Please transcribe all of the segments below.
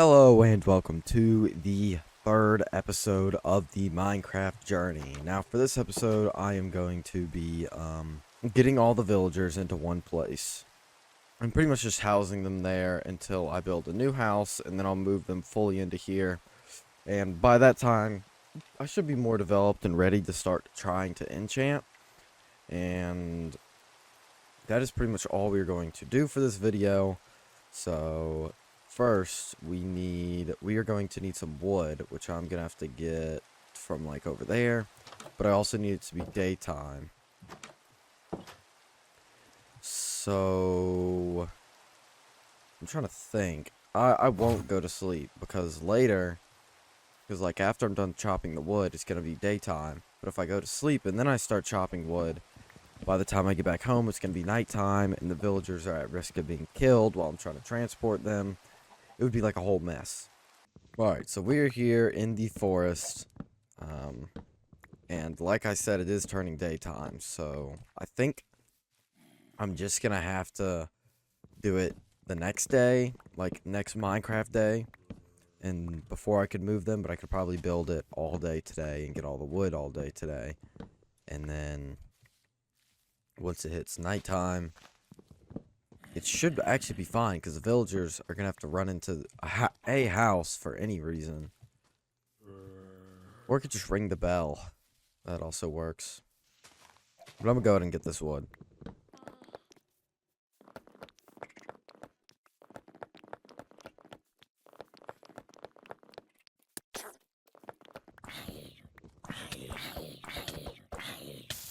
Hello and welcome to the third episode of the Minecraft journey. Now for this episode I am going to be getting all the villagers into one place. I'm pretty much just housing them there until I build a new house, and then I'll move them fully into here. And by that time I should be more developed and ready to start trying to enchant. And that is pretty much all we're going to do for this video. So first, we are going to need some wood, which I'm gonna have to get from like over there, but I also need it to be daytime. So I'm trying to think. I won't go to sleep because like after I'm done chopping the wood, it's gonna be daytime. But if I go to sleep and then I start chopping wood, by the time I get back home, it's gonna be nighttime, and the villagers are at risk of being killed while I'm trying to transport them. It would be like a whole mess. Alright, so we're here in the forest. And like I said, it is turning daytime. So I think I'm just gonna have to do it the next day, like next Minecraft day. And before I could move them, but I could probably build it all day today and get all the wood all day today. And then once it hits nighttime, it should actually be fine, because the villagers are going to have to run into a house for any reason. Or I could just ring the bell. That also works. But I'm going to go ahead and get this wood.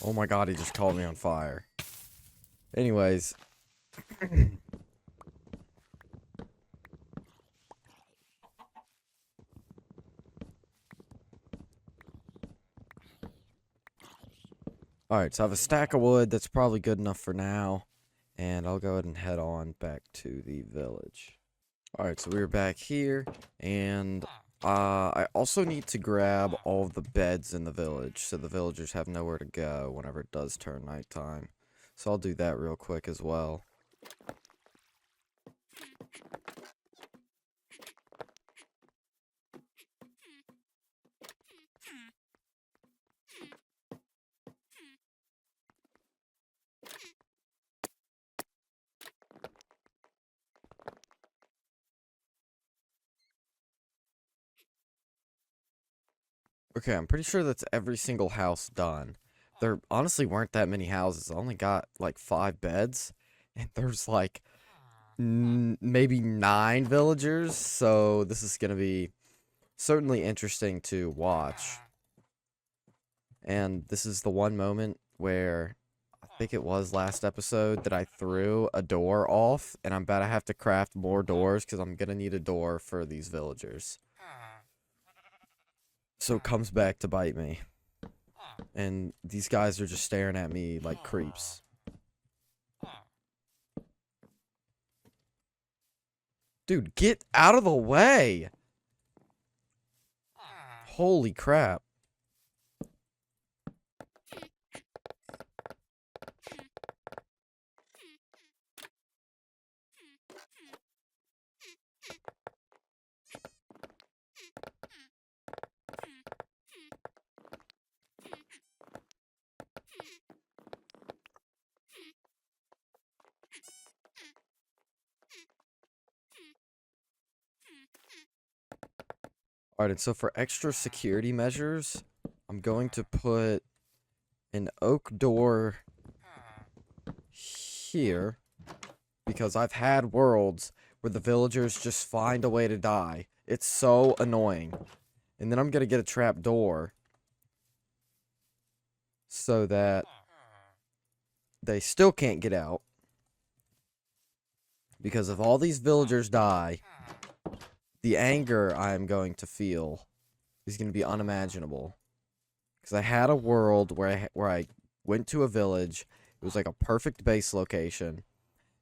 Oh my god, he just called me on fire. Anyways. Alright, so I have a stack of wood that's probably good enough for now. And I'll go ahead and head on back to the village. Alright, so we're back here. And I also need to grab all of the beds in the village, so the villagers have nowhere to go whenever it does turn nighttime. So I'll do that real quick as well. Okay, I'm pretty sure that's every single house done. There honestly weren't that many houses. I only got like 5 beds, and there's like maybe 9 villagers, so this is gonna be certainly interesting to watch. And this is the one moment where I think it was last episode that I threw a door off, and I'm about to have to craft more doors because I'm gonna need a door for these villagers. So it comes back to bite me. And these guys are just staring at me like creeps. Dude, get out of the way! Holy crap. Alright, and so for extra security measures, I'm going to put an oak door here, because I've had worlds where the villagers just find a way to die. It's so annoying. And then I'm gonna get a trap door so that they still can't get out. Because if all these villagers die, the anger I am going to feel is going to be unimaginable. Because I had a world where I went to a village. It was like a perfect base location.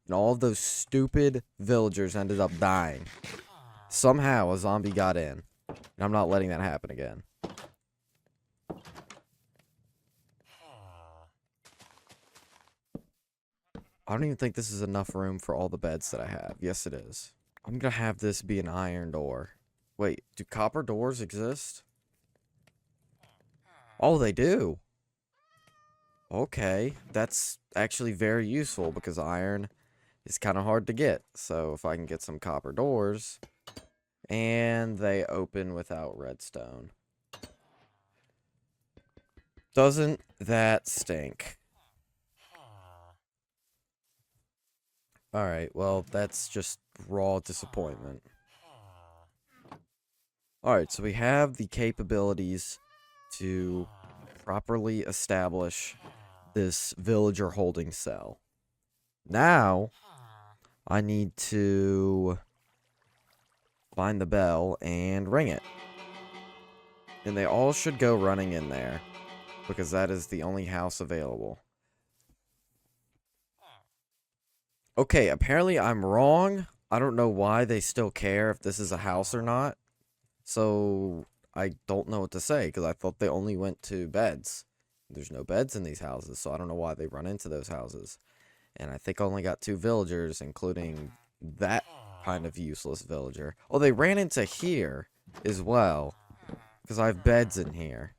And all of those stupid villagers ended up dying. Somehow a zombie got in. And I'm not letting that happen again. I don't even think this is enough room for all the beds that I have. Yes, it is. I'm gonna have this be an iron door. Wait, do copper doors exist? Oh, they do. Okay, that's actually very useful because iron is kind of hard to get. So if I can get some copper doors, and they open without redstone. Doesn't that stink? Alright, well, that's just raw disappointment. Alright, so we have the capabilities to properly establish this villager holding cell. Now, I need to find the bell and ring it. And they all should go running in there, because that is the only house available. Okay, apparently I'm wrong. I don't know why they still care if this is a house or not. So, I don't know what to say, because I thought they only went to beds. There's no beds in these houses, so I don't know why they run into those houses. And I think I only got 2 villagers, including that kind of useless villager. Oh, they ran into here as well, because I have beds in here.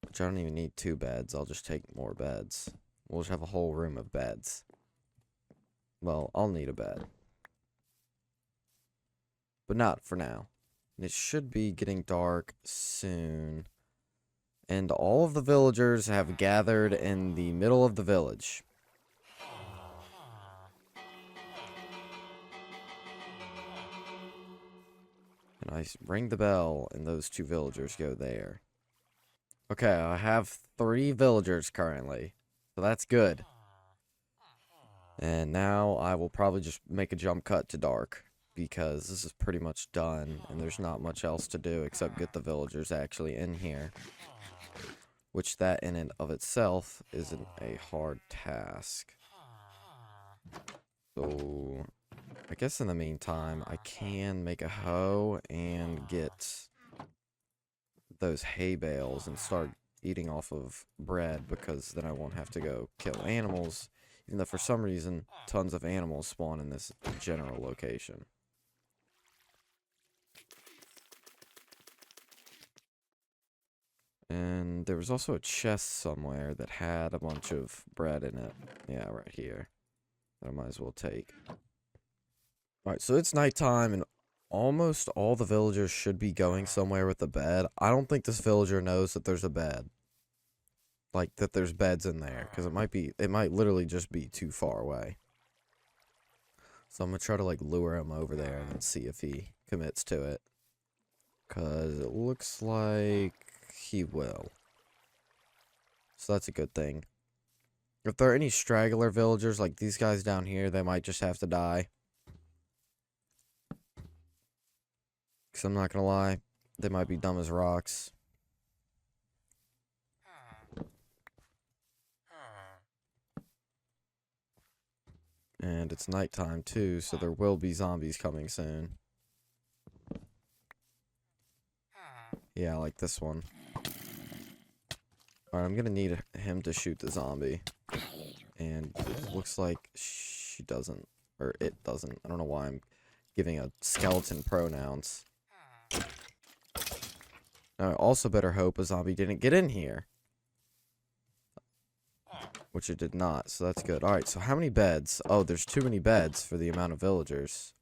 Which I don't even need 2 beds. I'll just take more beds. We'll just have a whole room of beds. Well, I'll need a bed. But not for now. And it should be getting dark soon. And all of the villagers have gathered in the middle of the village. And I ring the bell, and those 2 villagers go there. Okay, I have 3 villagers currently. So that's good. And now I will probably just make a jump cut to dark, because this is pretty much done, and there's not much else to do except get the villagers actually in here. Which that in and of itself isn't a hard task. So, I guess in the meantime, I can make a hoe and get those hay bales and start eating off of bread, because then I won't have to go kill animals. Even though for some reason, tons of animals spawn in this general location. And there was also a chest somewhere that had a bunch of bread in it. Yeah, right here. That I might as well take. Alright, so it's nighttime, and almost all the villagers should be going somewhere with a bed. I don't think this villager knows that there's a bed. Like, that there's beds in there, because it might literally just be too far away. So I'm gonna try to, like, lure him over there and then see if he commits to it. Because it looks like he will. So that's a good thing. If there are any straggler villagers, like these guys down here, they might just have to die. Because I'm not gonna lie, they might be dumb as rocks. And it's nighttime too, so there will be zombies coming soon. Yeah, like this one. Alright, I'm gonna need him to shoot the zombie. And it looks like she doesn't. Or it doesn't. I don't know why I'm giving a skeleton pronouns. Now, I also better hope a zombie didn't get in here. Which it did not, so that's good. Alright, so how many beds? Oh, there's too many beds for the amount of villagers.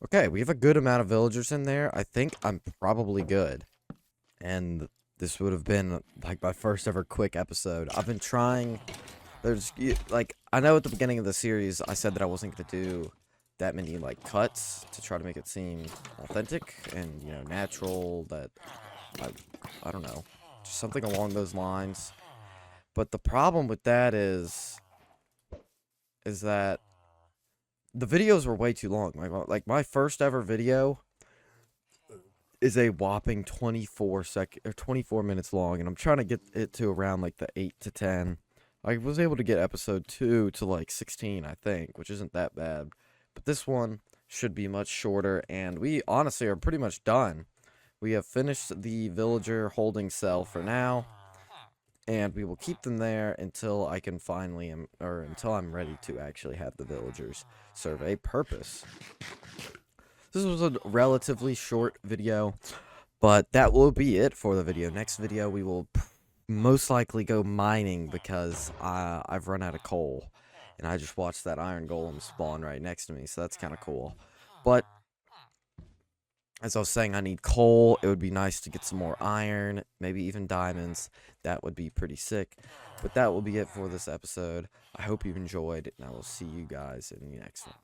Okay, we have a good amount of villagers in there. I think I'm probably good. And this would have been, like, my first ever quick episode. I've been trying... like, I know at the beginning of the series, I said that I wasn't going to do that many, like, cuts to try to make it seem authentic and, you know, natural, that... I don't know. Just something along those lines. But the problem with that is that the videos were way too long. Like my first ever video is a whopping 24 minutes long, and I'm trying to get it to around like the 8 to 10. I was able to get episode 2 to like 16, I think, which isn't that bad. But this one should be much shorter, and we honestly are pretty much done. We have finished the villager holding cell for now. and we will keep them there until I can finally until I'm ready to actually have the villagers serve a purpose. This was a relatively short video, but that will be it for the video. Next video we will most likely go mining because I've run out of coal, and I just watched that iron golem spawn right next to me, so that's kind of cool. But as I was saying, I need coal. It would be nice to get some more iron, maybe even diamonds. That would be pretty sick. But that will be it for this episode. I hope you enjoyed, and I will see you guys in the next one.